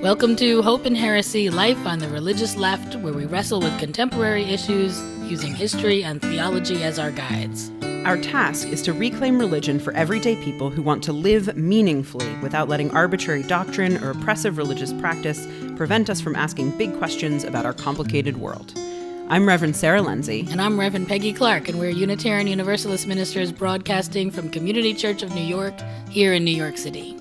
Welcome to Hope and Heresy, Life on the Religious Left, where we wrestle with contemporary issues using history and theology as our guides. Our task is to reclaim religion for everyday people who want to live meaningfully without letting arbitrary doctrine or oppressive religious practice prevent us from asking big questions about our complicated world. I'm Reverend Sarah Lindsay. And I'm Reverend Peggy Clark, and we're Unitarian Universalist ministers broadcasting from Community Church of New York, here in New York City.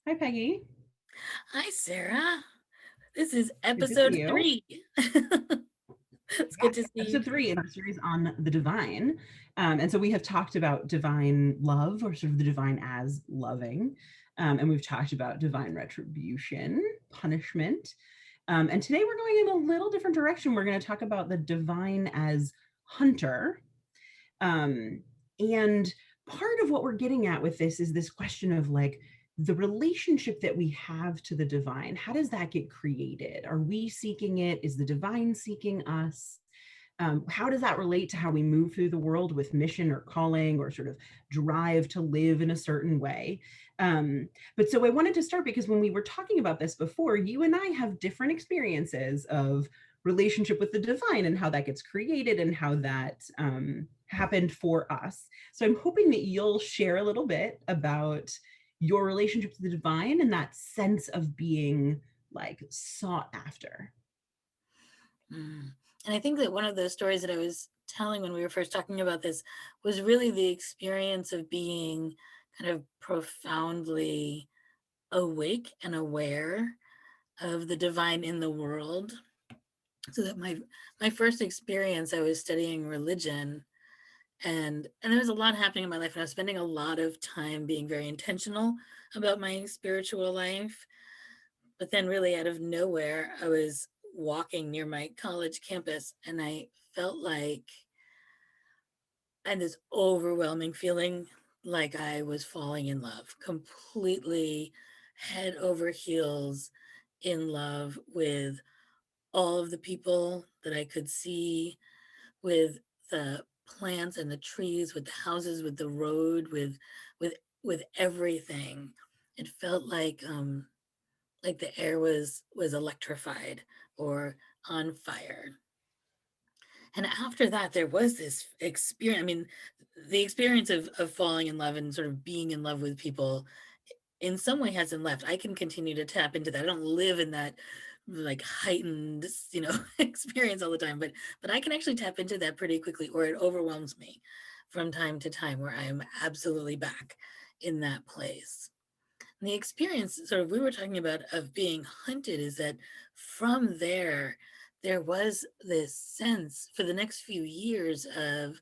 Hi, Peggy. Hi, Sarah. This is episode 3. It's good to see you. Episode 3 in our series on the divine. And so we have talked about divine love, or sort of the divine as loving. And we've talked about divine retribution, punishment. And today we're going in a little different direction. We're going to talk about the divine as hunter. And part of what we're getting at with this is this question of like the relationship that we have to the divine. How does that get created? Are we seeking it? Is the divine seeking us? How does that relate to how we move through the world with mission or calling or sort of drive to live in a certain way? But so I wanted to start because when we were talking about this before, you and I have different experiences of relationship with the divine and how that gets created and how that happened for us. So I'm hoping that you'll share a little bit about your relationship to the divine and that sense of being like sought after. And I think that one of those stories that I was telling when we were first talking about this was really the experience of being kind of profoundly awake and aware of the divine in the world. So that my first experience, I was studying religion, and there was a lot happening in my life, and I was spending a lot of time being very intentional about my spiritual life. But then really out of nowhere, I was walking near my college campus, and I felt like I had this overwhelming feeling like I was falling in love, completely head over heels in love with all of the people that I could see, with the plants and the trees, with the houses, with the road, with everything. It felt like the air was electrified or on fire. And after that, there was this experience. I mean, the experience of falling in love and sort of being in love with people in some way hasn't left. I can continue to tap into that. I don't live in that like heightened, experience all the time, but I can actually tap into that pretty quickly, or it overwhelms me from time to time, where I am absolutely back in that place. And the experience sort of we were talking about of being hunted is that from there was this sense for the next few years of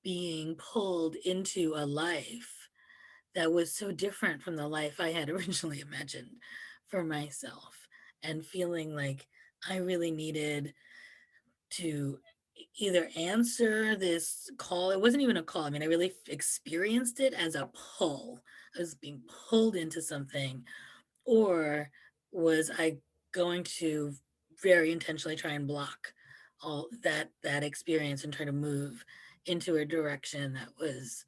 being pulled into a life that was so different from the life I had originally imagined for myself, and feeling like I really needed to either answer this call. It wasn't even a call. I mean, I really experienced it as a pull. I was being pulled into something, or was I going to very intentionally try and block all that experience and try to move into a direction that was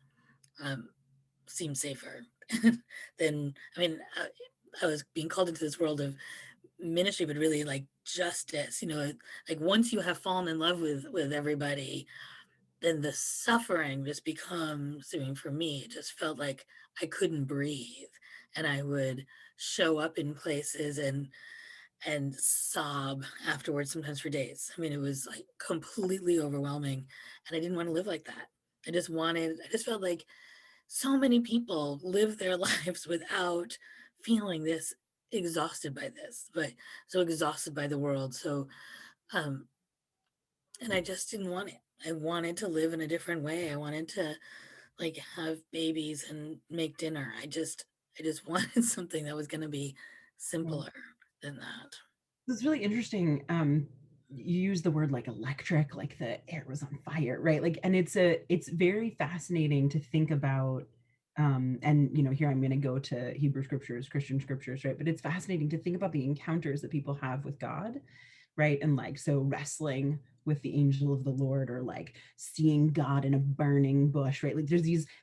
seemed safer than, I mean, I was being called into this world of ministry, but really like justice, like once you have fallen in love with everybody, then the suffering just becomes, I mean, for me, it just felt like I couldn't breathe, and I would show up in places and sob afterwards, sometimes for days. I mean, it was like completely overwhelming, and I didn't want to live like that. I just felt like so many people live their lives without feeling this exhausted by this, but so exhausted by the world. So, and I just didn't want it. I wanted to live in a different way. I wanted to like have babies and make dinner. I just wanted something that was going to be simpler than that. It's really interesting. you use the word like electric, like the air was on fire, right? Like, and it's very fascinating to think about. And here I'm going to go to Hebrew scriptures, Christian scriptures, right? But it's fascinating to think about the encounters that people have with God, right? And like, so wrestling with the angel of the Lord, or like seeing God in a burning bush, right? Like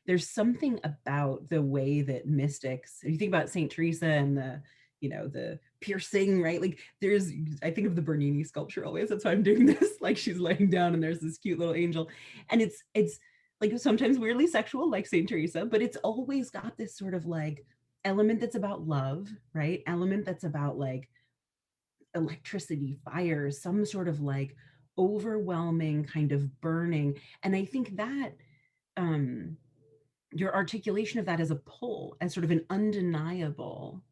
there's something about the way that mystics, if you think about Saint Teresa and the piercing, right? Like I think of the Bernini sculpture always. That's why I'm doing this. Like she's laying down and there's this cute little angel. And it's like sometimes weirdly sexual, like Saint Teresa, but it's always got this sort of like element that's about love, right? Element that's about like electricity, fire, some sort of like overwhelming kind of burning. And I think that um your articulation of that as a pull, as sort of an undeniable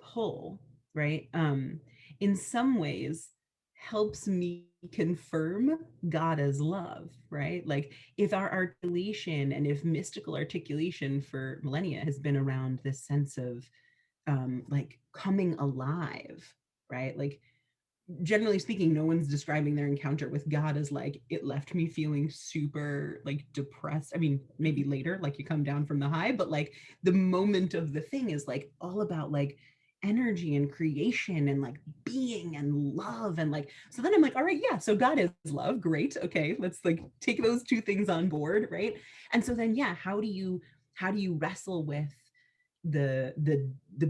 pull, right? In some ways helps me confirm God as love, right? Like if our articulation and if mystical articulation for millennia has been around this sense of like coming alive, right? Like generally speaking, no one's describing their encounter with God as like, it left me feeling super like depressed. I mean, maybe later, like you come down from the high, but like the moment of the thing is like all about like energy and creation and like being and love. And like, so then I'm like, all right, yeah, so God is love. Great. Okay, let's like take those two things on board, right? And so then, yeah, how do you wrestle with the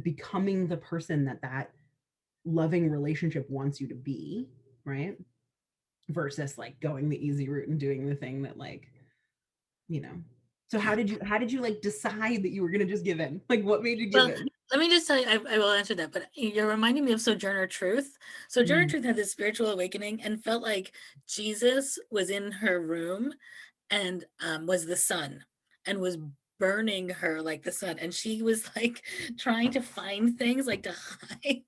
becoming the person that loving relationship wants you to be, right? Versus like going the easy route and doing the thing that like, you know. So how did you like decide that you were gonna just give in? Like what made you give Well, in? let me just tell you, I will answer that, but you're reminding me of Sojourner Truth. Sojourner Mm. Truth had this spiritual awakening and felt like Jesus was in her room and was the sun and was burning her like the sun. And she was like trying to find things like to hide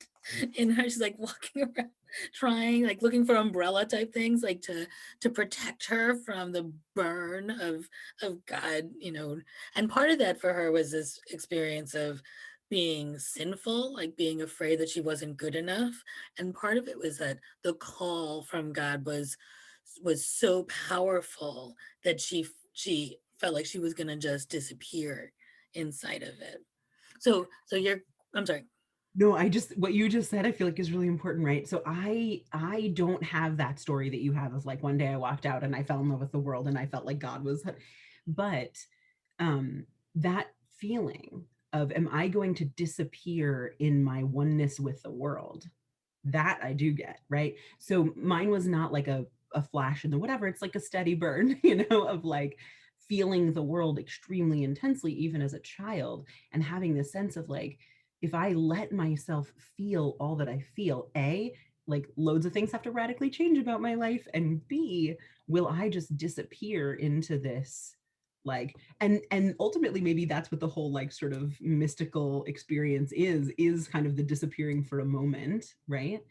in her. She's like walking around trying, like looking for umbrella type things, like to protect her from the burn of God, And part of that for her was this experience of being sinful, like being afraid that she wasn't good enough. And part of it was that the call from God was so powerful that she felt like she was going to just disappear inside of it. So you're I'm sorry. No, I just what you just said I feel like is really important, right? So I don't have that story that you have of like one day I walked out and I fell in love with the world and I felt like God was, but um that feeling of am I going to disappear in my oneness with the world? That I do get, right? So mine was not like a flash in the whatever, it's like a steady burn, of like feeling the world extremely intensely, even as a child, and having this sense of like, if I let myself feel all that I feel, A, like loads of things have to radically change about my life, and B, will I just disappear into this like and ultimately maybe that's what the whole like sort of mystical experience is kind of the disappearing for a moment, right?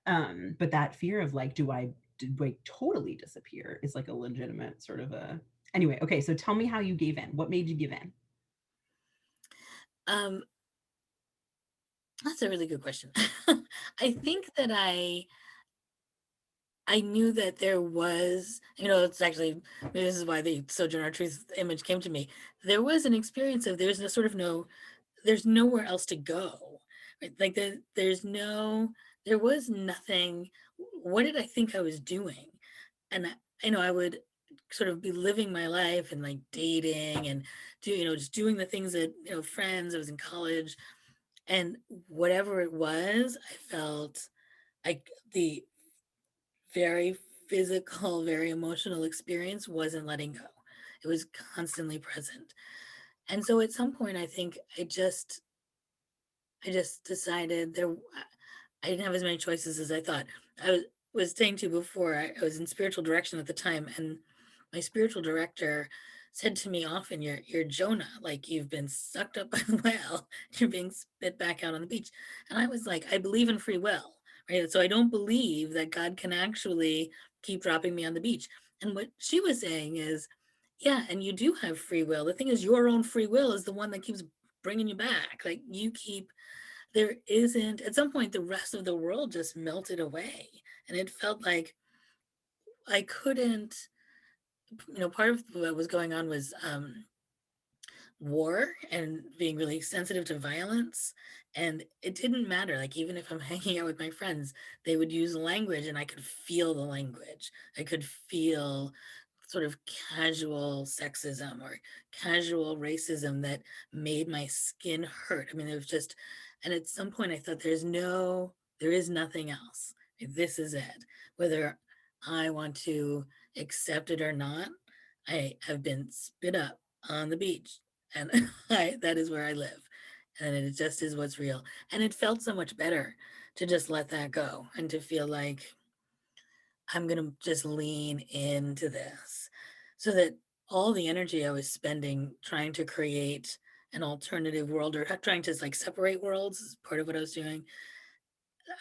But that fear of like do I totally disappear is like a legitimate sort of a anyway. Okay, so tell me how you gave in. What made you give in? um that's a really good question. I think that I knew that there was, it's actually, maybe this is why the Sojourner Truth image came to me. There was an experience of there's no sort of no, there's nowhere else to go. Right? Like there was nothing. What did I think I was doing? And I would sort of be living my life and like dating and just doing the things that, friends, I was in college and whatever it was, I felt like the very physical, very emotional experience wasn't letting go. It was constantly present. And so at some point I think I just decided I didn't have as many choices as I thought. I was saying to you before, I was in spiritual direction at the time, and my spiritual director said to me often, "You're Jonah, like you've been sucked up by the whale, you're being spit back out on the beach." And I was like, I believe in free will, right? So I don't believe that God can actually keep dropping me on the beach. And what she was saying is, yeah, and you do have free will. The thing is, your own free will is the one that keeps bringing you back. Like there isn't, at some point, the rest of the world just melted away. And it felt like I couldn't, part of what was going on was war and being really sensitive to violence. And it didn't matter. Like, even if I'm hanging out with my friends, they would use language and I could feel the language. I could feel sort of casual sexism or casual racism that made my skin hurt. I mean, it was just, and at some point I thought there is nothing else. This is it. Whether I want to accept it or not, I have been spit up on the beach, and that is where I live, and it just is what's real. And it felt so much better to just let that go and to feel like I'm gonna just lean into this, so that all the energy I was spending trying to create an alternative world or trying to like separate worlds is part of what I was doing.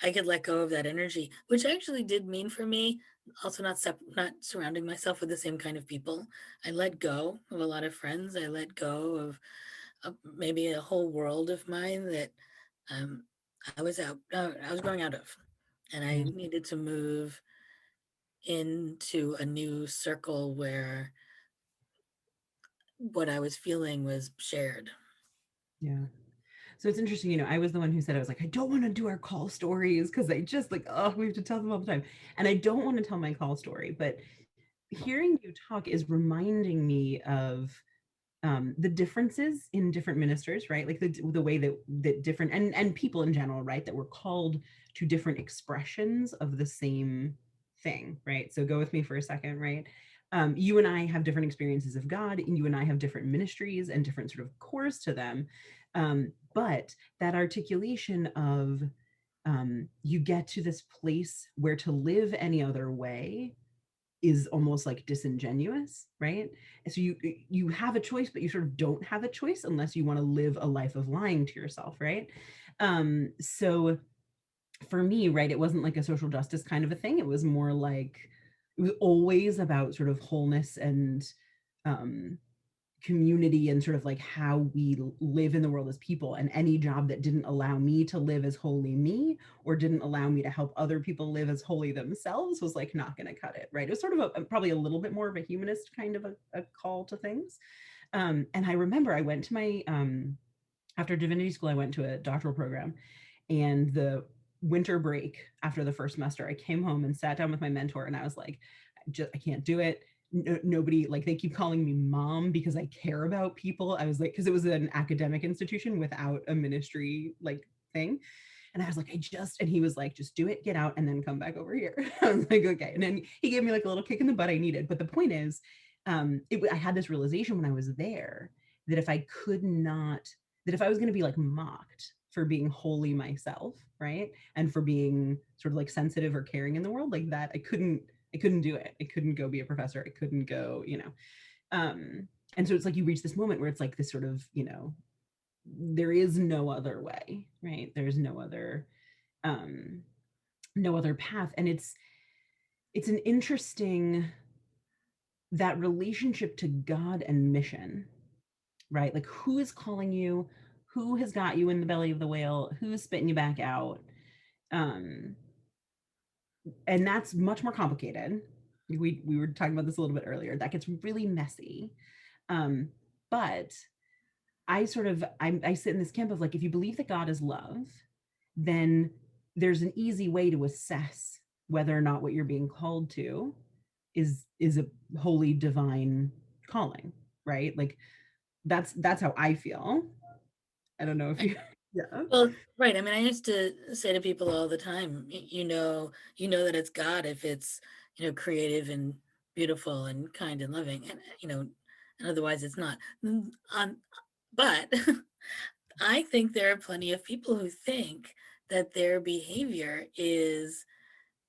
I could let go of that energy, which actually did mean for me also not surrounding myself with the same kind of people. I let go of a lot of friends. I let go of maybe a whole world of mine that um, I was growing out of, and I Yeah. needed to move into a new circle where what I was feeling was shared. Yeah. So it's interesting, I was the one who said, I was like, I don't want to do our call stories because I just like, oh, we have to tell them all the time. And I don't want to tell my call story, but hearing you talk is reminding me of the differences in different ministers, right? Like the way that different and people in general, right? That we're called to different expressions of the same thing, right? So go with me for a second, right? You and I have different experiences of God, and you and I have different ministries and different sort of cores to them. But that articulation of you get to this place where to live any other way is almost like disingenuous, right? So you have a choice, but you sort of don't have a choice unless you want to live a life of lying to yourself, right? So for me, right, it wasn't like a social justice kind of a thing. It was more like it was always about sort of wholeness and um community and sort of like how we live in the world as people, and any job that didn't allow me to live as wholly me or didn't allow me to help other people live as wholly themselves was like not going to cut it, right? It was sort of probably a little bit more of a humanist kind of a call to things. And I remember I went to my after divinity school, I went to a doctoral program, and the winter break after the first semester, I came home and sat down with my mentor, and I was like, I can't do it. Nobody, like, they keep calling me mom because I care about people. I was like, because it was an academic institution without a ministry like thing. And I was like, and he was like, just do it, get out, and then come back over here. I was like, okay. And then he gave me like a little kick in the butt I needed. But the point is, I had this realization when I was there that if I was going to be like mocked for being wholly myself, right, and for being sort of like sensitive or caring in the world like that, I couldn't do it. I couldn't go be a professor. I couldn't go, and so it's like you reach this moment where it's like this sort of, there is no other way, right? There's um no other path. And it's an interesting, that relationship to God and mission, right? Like, who is calling you? Who has got you in the belly of the whale? Who's spitting you back out? Um, and that's much more complicated. We were talking about this a little bit earlier. That gets really messy. Um, but I sit in this camp of like, if you believe that God is love, then there's an easy way to assess whether or not what you're being called to is a holy divine calling, right? Like that's how I feel. I don't know if you yeah. Well, right. I mean, I used to say to people all the time, you know that it's God if it's, creative and beautiful and kind and loving, and and otherwise it's not. But I think there are plenty of people who think that their behavior is,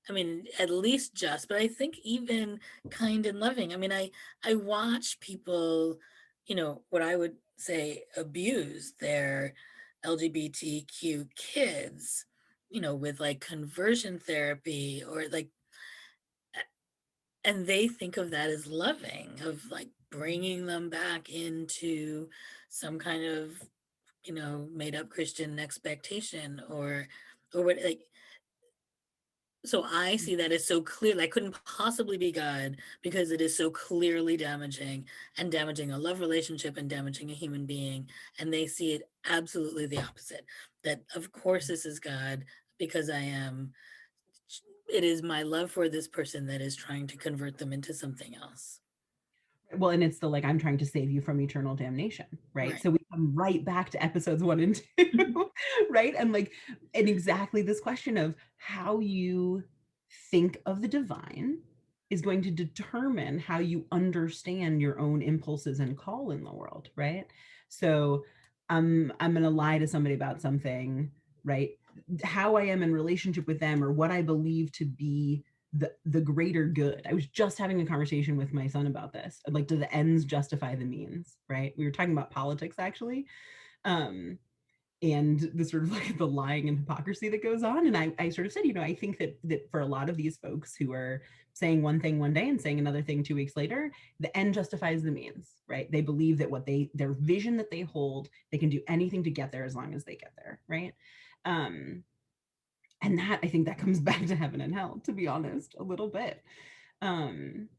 I mean, at least just, but I think even kind and loving. I mean, I watch people, what I would say abuse their LGBTQ kids, with like conversion therapy or like, and they think of that as loving, of like bringing them back into some kind of, made up Christian expectation or what, like, So I see that as so clear, that couldn't possibly be God because it is so clearly damaging and damaging a love relationship and damaging a human being. And they see it absolutely the opposite. That of course this is God because it is my love for this person that is trying to convert them into something else. Well, and it's the like, I'm trying to save you from eternal damnation, right? Right. So we come right back to episodes 1 and 2, right? And like, and exactly this question of how you think of the divine is going to determine how you understand your own impulses and call in the world, right? So I'm going to lie to somebody about something, right? How I am in relationship with them or what I believe to be the greater good. I was just having a conversation with my son about this. Like, do the ends justify the means? Right? We were talking about politics actually, um, and the sort of like the lying and hypocrisy that goes on. And I sort of said, I think that for a lot of these folks who are saying one thing one day and saying another thing 2 weeks later, the end justifies the means, right? They believe that their vision that they hold, they can do anything to get there as long as they get there, right? Um, and that I think that comes back to heaven and hell, to be honest, a little bit. Um,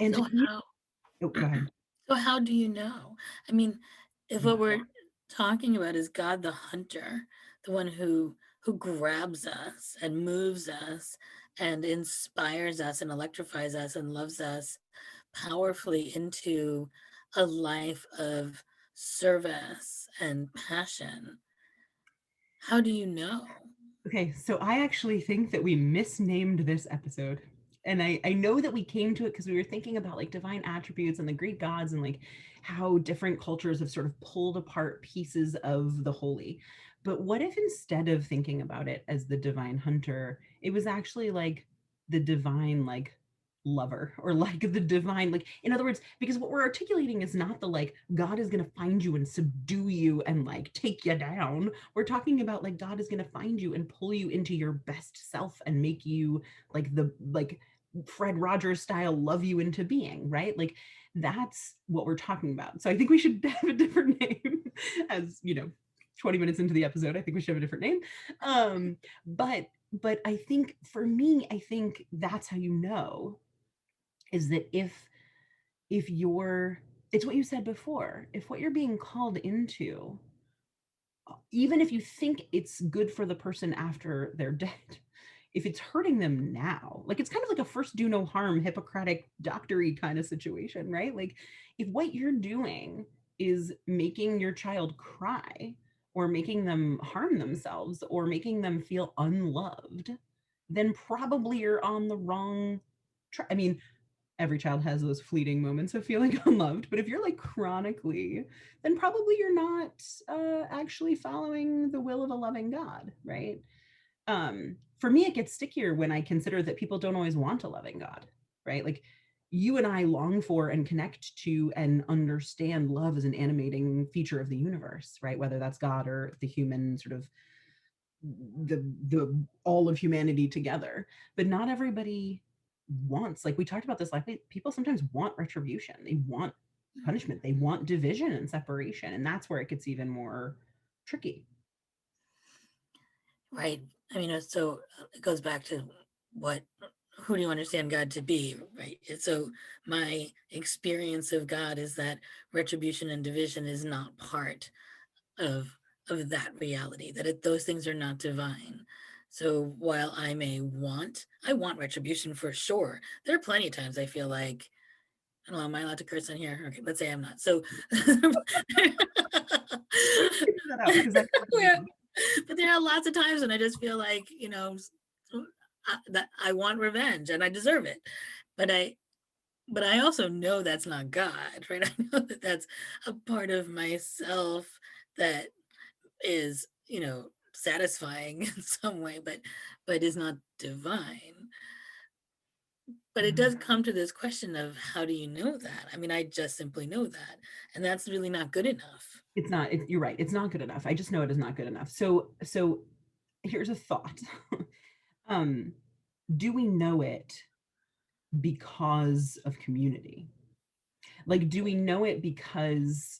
and So to you, how oh, go ahead. so how do you know? I mean, if what Yeah. we're talking about is God the hunter, the one who grabs us and moves us and inspires us and electrifies us and loves us powerfully into a life of service and passion, how do you know? Okay, so I actually think that we misnamed this episode. And I know that we came to it because we were thinking about like divine attributes and the Greek gods and like how different cultures have sort of pulled apart pieces of the holy. But what if instead of thinking about it as the divine hunter, it was actually like the divine like lover or like the divine like, in other words, because what we're articulating is not the like God is going to find you and subdue you and like take you down. We're talking about like God is going to find you and pull you into your best self and make you like the like Fred Rogers style love you into being, right? Like that's what we're talking about. So I think we should have a different name. As 20 minutes into the episode, I think we should have a different name. But I think for me, I think that's how you know is that if you're it's what you said before, if what you're being called into, even if you think it's good for the person after they're dead, if it's hurting them now, like it's kind of like a first do no harm Hippocratic doctory kind of situation, right? Like if what you're doing is making your child cry or making them harm themselves or making them feel unloved, then probably you're on the wrong track. I mean, every child has those fleeting moments of feeling unloved, but if you're like chronically, then probably you're not actually following the will of a loving God, right? For me it gets stickier when I consider that people don't always want a loving God, right? Like you and I long for and connect to and understand love as an animating feature of the universe, right? Whether that's God or the human sort of the all of humanity together. But not everybody wants, like we talked about this, like people sometimes want retribution, they want punishment, they want division and separation, and that's where it gets even more tricky. Right. I mean, so it goes back to what, who do you understand God to be, right? And so my experience of God is that retribution and division is not part of that reality, that those things are not divine. So while I want retribution for sure. There are plenty of times I feel like, I don't know, am I allowed to curse on here? Okay, let's say I'm not. So Figure that out because I yeah, but there are lots of times when I just feel like, that I want revenge and I deserve it. But I also know that's not God, right? I know that that's a part of myself that is, satisfying in some way, but is not divine. But it does come to this question of how do you know that? I mean, I just simply know that, and that's really not good enough. it's not you're right, it's not good enough. I just know it is not good enough. So here's a thought. um do we know it because of community? Like do we know it because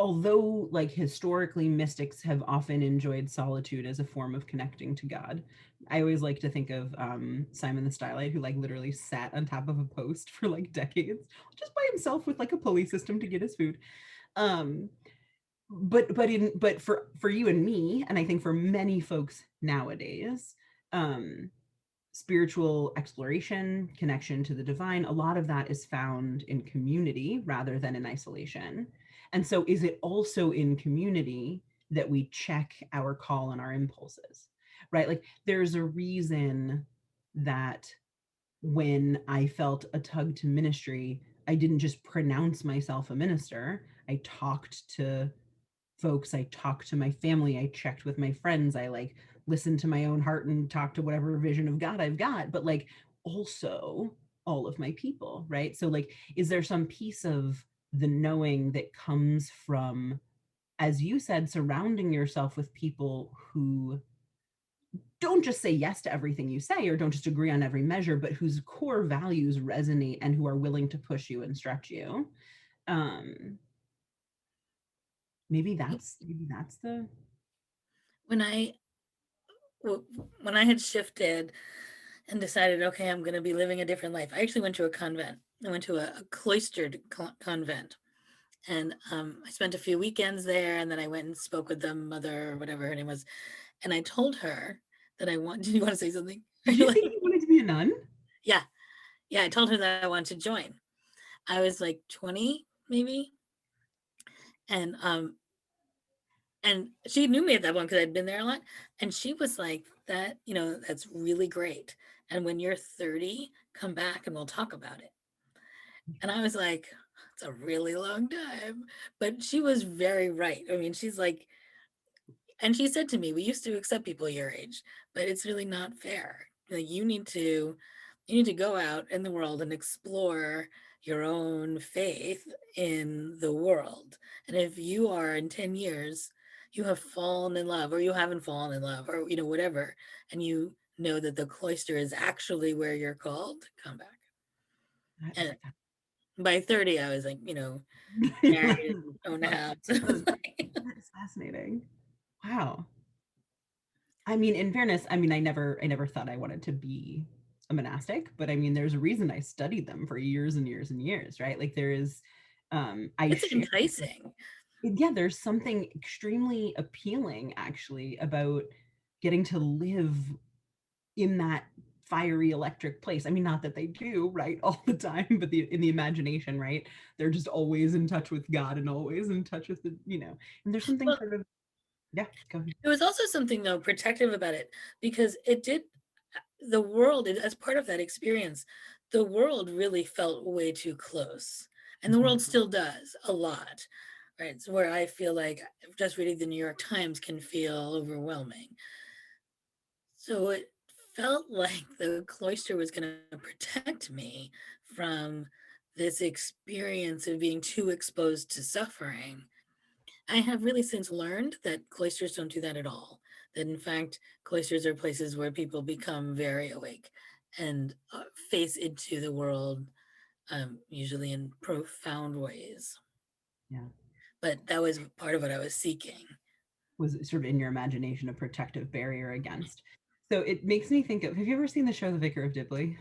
although like historically mystics have often enjoyed solitude as a form of connecting to God, I always like to think of Simon the Stylite, who like literally sat on top of a post for like decades just by himself with like a pulley system to get his food. um but for you and me, and I think for many folks nowadays, um spiritual exploration, connection to the divine, a lot of that is found in community rather than in isolation. And so, is it also in community that we check our call and our impulses, right? Like, there's a reason that when I felt a tug to ministry, I didn't just pronounce myself a minister. I talked to folks, I talked to my family, I checked with my friends, I like listened to my own heart and talked to whatever vision of God I've got, but like also all of my people, right? So like, is there some piece of the knowing that comes from, as you said, surrounding yourself with people who don't just say yes to everything you say or don't just agree on every measure, but whose core values resonate and who are willing to push you and stretch you? um maybe that's the When I w- when I had shifted and decided, okay, I'm going to be living a different life, I actually went to a convent. I went to a cloistered convent, and I spent a few weekends there, and then I went and spoke with the mother or whatever her name was, and I told her that I want. Did you want to say something? Are Did you you say like, you wanted to be a nun? yeah, yeah? I told her that I wanted to join. I was like 20, maybe, and she knew me at that point because I'd been there a lot, and she was like, "That, that's really great. And when you're 30, come back and we'll talk about it." And I was like, "It's a really long time," but she was very right. I mean, she's like, and she said to me, "We used to accept people your age, but it's really not fair. Like, you need to go out in the world and explore your own faith in the world. And if you are in 10 years, you have fallen in love, or you haven't fallen in love, or whatever, and you know that the cloister is actually where you're called, come back." That, And by 30, I was like, married, own a that, house. that is fascinating. Wow. I mean, in fairness, I mean, I never thought I wanted to be a monastic, but I mean, there's a reason I studied them for years and years and years, right? Like there is, I It's share, enticing. yeah, there's something extremely appealing actually about getting to live in that fiery electric place. I mean, not that they do, right, all the time, but in the imagination, right? They're just always in touch with God and always in touch with and there's something Well, sort of, yeah, go ahead. there was also something, though, protective about it, because it did the world, as part of that experience, the world really felt way too close, and the Mhm. world still does a lot, right? It's where I feel like just reading the New York Times can feel overwhelming. So it felt like the cloister was going to protect me from this experience of being too exposed to suffering. I have really since learned that cloisters don't do that at all. That in fact, cloisters are places where people become very awake and face into the world, usually in profound ways. Yeah, But that was part of what I was seeking. was sort of in your imagination a protective barrier against. So it makes me think of, have you ever seen the show The Vicar of Dibley?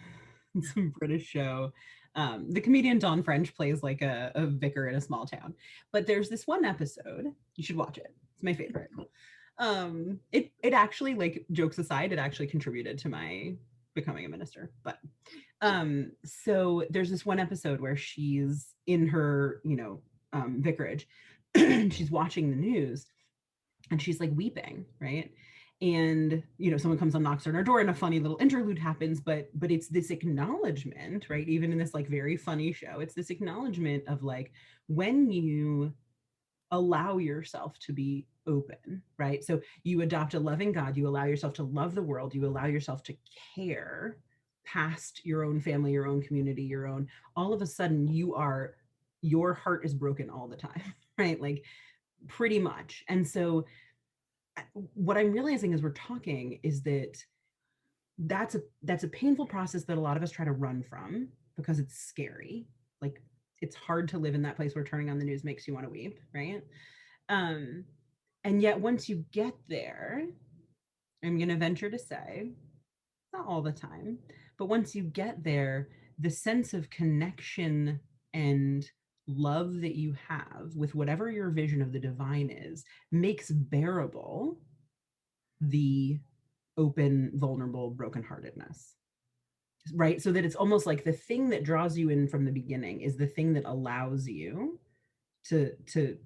It's a British show. The comedian Don French plays like a vicar in a small town, but there's this one episode, you should watch it, it's my favorite. It actually, like, jokes aside, it actually contributed to my becoming a minister. But so there's this one episode where she's in her vicarage and she's watching the news and she's like weeping, right? And someone comes and knocks on her door and a funny little interlude happens, but it's this acknowledgement, right? Even in this like very funny show, it's this acknowledgement of like, when you allow yourself to be open, right? So you adopt a loving God, you allow yourself to love the world, you allow yourself to care past your own family, your own community, your own, all of a sudden your heart is broken all the time, right? Like, pretty much. And so what I'm realizing as we're talking is that that's a painful process that a lot of us try to run from because it's scary. Like, it's hard to live in that place where turning on the news makes you want to weep, right? Um, and yet once you get there, I'm going to venture to say, not all the time, but once you get there, the sense of connection and love that you have with whatever your vision of the divine is makes bearable the open, vulnerable brokenheartedness, right? So that it's almost like the thing that draws you in from the beginning is the thing that allows you to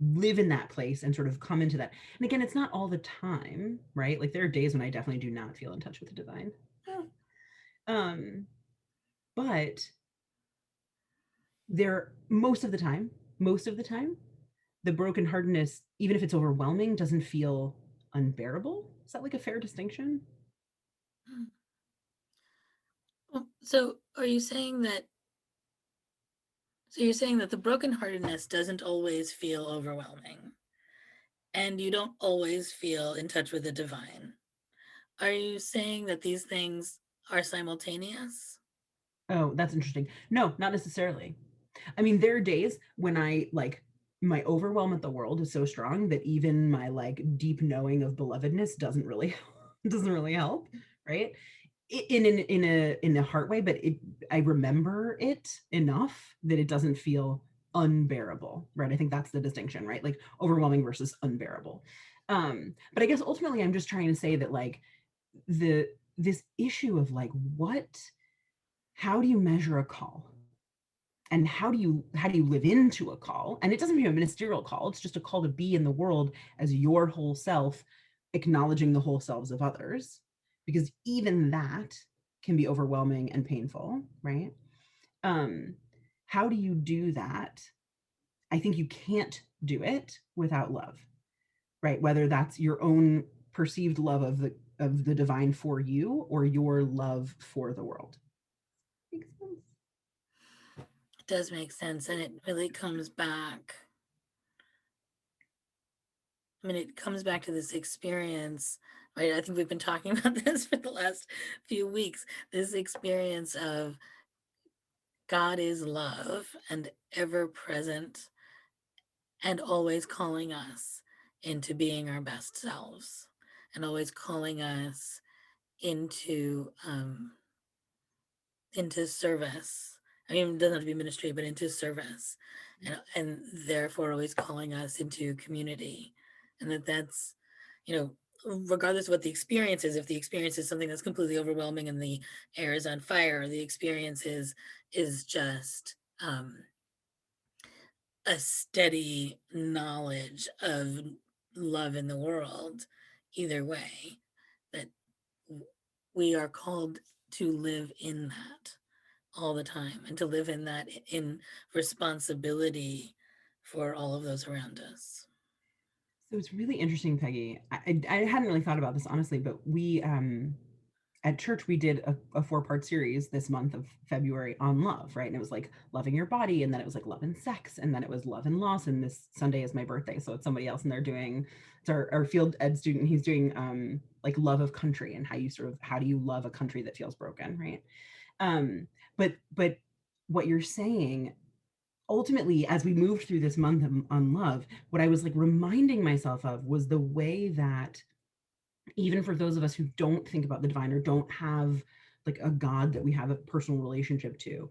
live in that place and sort of come into that. And again, it's not all the time, right? Like there are days when I definitely do not feel in touch with the divine. Um, but there most of the time, the brokenheartedness, even if it's overwhelming, doesn't feel unbearable. Is that like a fair distinction? So are you saying that so you're saying that the brokenheartedness doesn't always feel overwhelming and you don't always feel in touch with the divine? Are you saying that these things are simultaneous? Oh, that's interesting. No, not necessarily. I mean, there are days when I like my overwhelm at the world is so strong that even my like deep knowing of belovedness doesn't really doesn't really help, right? In a heart way, but I remember it enough that it doesn't feel unbearable, right? I think that's the distinction, right? Like overwhelming versus unbearable. But I guess ultimately I'm just trying to say that like the this issue of like what how do you measure a call? And how do you live into a call? And it doesn't mean a ministerial call, it's just a call to be in the world as your whole self, acknowledging the whole selves of others, because even that can be overwhelming and painful, right? um how do you do that? I think you can't do it without love, right? Whether that's your own perceived love of the divine for you or your love for the world. Makes sense. It does make sense. And it really comes back. I mean, it comes back to this experience, right? I think we've been talking about this for the last few weeks. This experience of God is love and ever present and always calling us into being our best selves and always calling us into into service. I mean, it doesn't have to be ministry, but into service, and therefore always calling us into community, and that's, you know, regardless of what the experience is. If the experience is something that's completely overwhelming and the air is on fire, or the experience is just a steady knowledge of love in the world, either way, that we are called to live in that all the time and to live in that in responsibility for all of those around us. So it's really interesting, Peggy. I hadn't really thought about this honestly, but we at church we did a four-part series this month of February on love, right? And it was like loving your body, and then it was like love and sex, and then it was love and loss. And this Sunday is my birthday, so it's somebody else, and they're doing it's our field ed student. He's doing like love of country and how you sort of how do you love a country that feels broken, right? Um, but what you're saying ultimately, as we moved through this month on love, what I was like reminding myself of was the way that even for those of us who don't think about the divine or don't have like a God that we have a personal relationship to,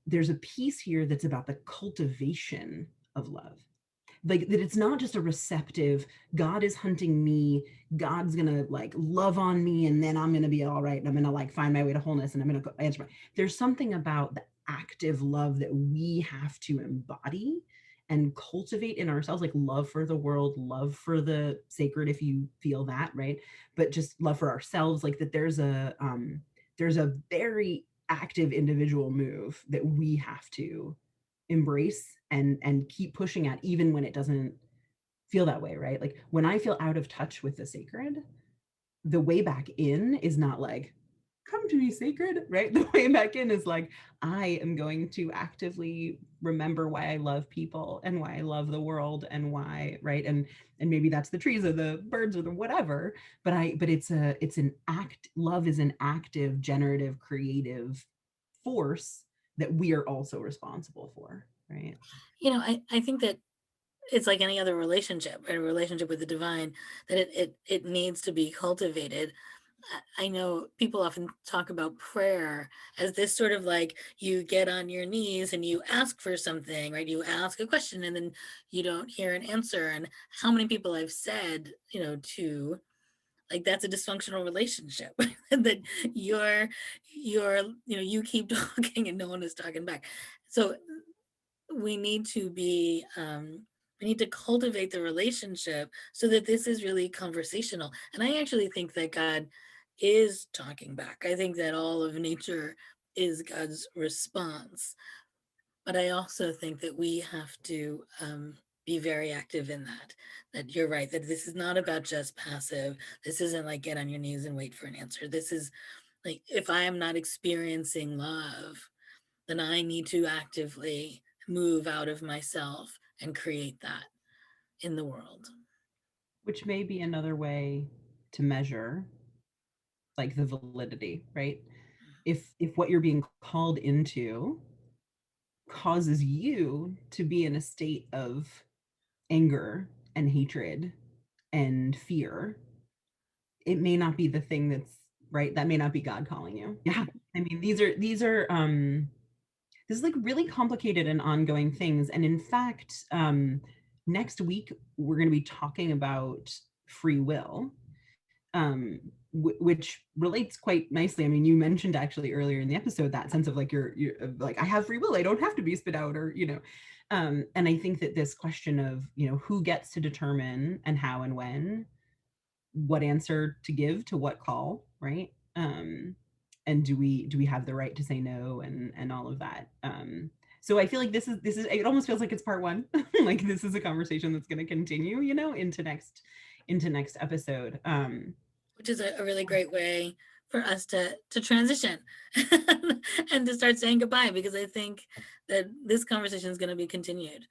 there's a piece here that's about the cultivation of love, like that it's not just a receptive God is hunting me, God's gonna like love on me, and then I'm gonna be all right and I'm gonna like find my way to wholeness and I'm gonna go answer there's something about the active love that we have to embody and cultivate in ourselves, like love for the world, love for the sacred if you feel that, right? But just love for ourselves, like that there's a very active individual move that we have to embrace and keep pushing at even when it doesn't feel that way, right? Like when I feel out of touch with the sacred, the way back in is not like come to me sacred, right? The way back in is like I am going to actively remember why I love people and why I love the world and why, right? And maybe that's the trees or the birds or the whatever, but it's an act. Love is an active generative creative force that we are also responsible for, right? I think that it's like any other relationship, right? A relationship with the divine, that it needs to be cultivated. I know people often talk about prayer as this sort of like you get on your knees and you ask for something, right? You ask a question and then you don't hear an answer. And how many people I've said, to like that's a dysfunctional relationship that you're you keep talking and no one is talking back. So we need to be we need to cultivate the relationship so that this is really conversational. And I actually think that God is talking back. I think that all of nature is God's response, but I also think that we have to be very active in that. That you're right, that this is not about just passive. This isn't like get on your knees and wait for an answer. This is like, if I am not experiencing love, then I need to actively move out of myself and create that in the world. Which may be another way to measure like the validity, right? If what you're being called into causes you to be in a state of anger and hatred and fear, it may not be the thing that's right. That may not be God calling you. Yeah. I mean, these are this is like really complicated and ongoing things. And in fact, next week we're going to be talking about free will, which relates quite nicely. I mean, you mentioned actually earlier in the episode that sense of like you're like, I have free will, I don't have to be spit out, or and I think that this question of who gets to determine and how and when, what answer to give to what call, right? And do we have the right to say no, and all of that. So I feel like this is it almost feels like it's part one. Like this is a conversation that's going to continue, into next episode. Which is a really great way for us to transition and to start saying goodbye, because I think that this conversation is going to be continued.